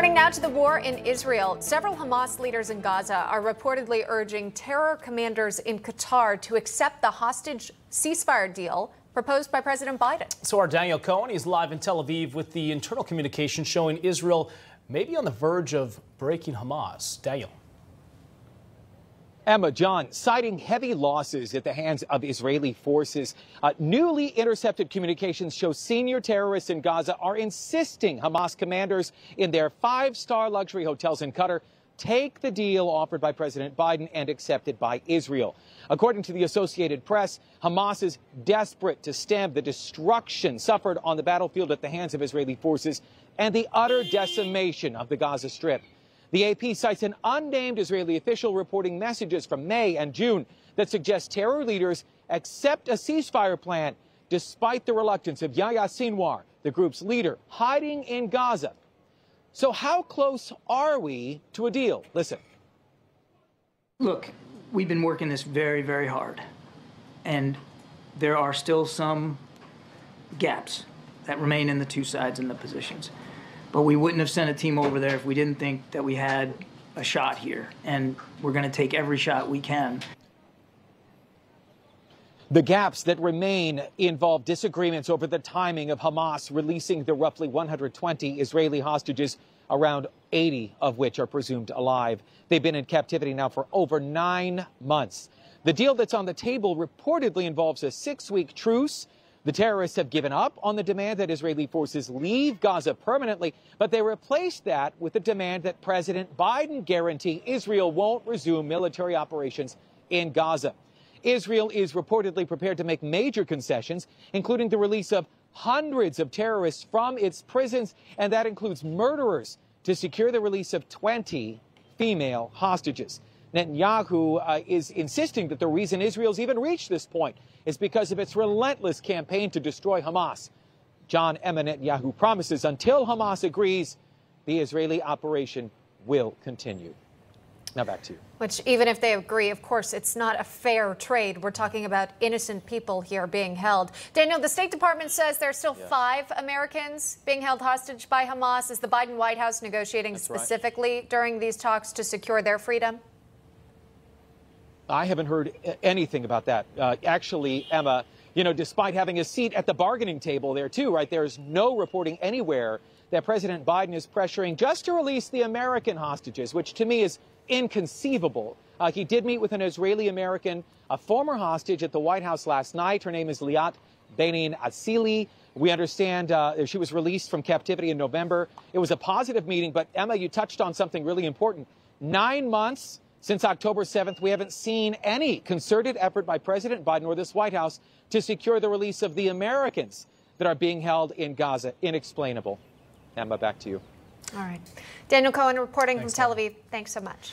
Turning now to the war in Israel, several Hamas leaders in Gaza are reportedly urging terror commanders in Qatar to accept the hostage ceasefire deal proposed by President Biden. So our Daniel Cohen is live in Tel Aviv with the internal communication showing Israel maybe on the verge of breaking Hamas. Daniel. Emma, John, citing heavy losses at the hands of Israeli forces. Newly intercepted communications show senior terrorists in Gaza are insisting Hamas commanders in their five-star luxury hotels in Qatar take the deal offered by President Biden and accepted by Israel. According to the Associated Press, Hamas is desperate to stem the destruction suffered on the battlefield at the hands of Israeli forces and the utter decimation of the Gaza Strip. The AP cites an unnamed Israeli official reporting messages from May and June that suggest terror leaders accept a ceasefire plan despite the reluctance of Yahya Sinwar, the group's leader, hiding in Gaza. So how close are we to a deal? Listen. Look, we've been working this very, very hard, and there are still some gaps that remain in the two sides and the positions. But we wouldn't have sent a team over there if we didn't think that we had a shot here. And we're going to take every shot we can. The gaps that remain involve disagreements over the timing of Hamas releasing the roughly 120 Israeli hostages, around 80 of which are presumed alive. They've been in captivity now for over 9 months. The deal that's on the table reportedly involves a 6-week truce. The terrorists have given up on the demand that Israeli forces leave Gaza permanently, but they replaced that with the demand that President Biden guarantee Israel won't resume military operations in Gaza. Israel is reportedly prepared to make major concessions, including the release of hundreds of terrorists from its prisons, and that includes murderers, to secure the release of 20 female hostages. Netanyahu is insisting that the reason Israel's even reached this point is because of its relentless campaign to destroy Hamas. John Netanyahu promises until Hamas agrees, the Israeli operation will continue. Now back to you. Which, even if they agree, of course, it's not a fair trade. We're talking about innocent people here being held. Daniel, the State Department says there are still 5 Americans being held hostage by Hamas. Is the Biden White House negotiating specifically during these talks to secure their freedom? I haven't heard anything about that. Actually, Emma, despite having a seat at the bargaining table there, too, right, there's no reporting anywhere that President Biden is pressuring just to release the American hostages, which to me is inconceivable. He did meet with an Israeli-American, a former hostage at the White House last night. Her name is Liat Benin Asili. We understand she was released from captivity in November. It was a positive meeting, but Emma, you touched on something really important. 9 months since October 7th, we haven't seen any concerted effort by President Biden or this White House to secure the release of the Americans that are being held in Gaza. Inexplainable. Emma, back to you. All right. Daniel Cohen reporting from Tel Aviv. Thanks so much.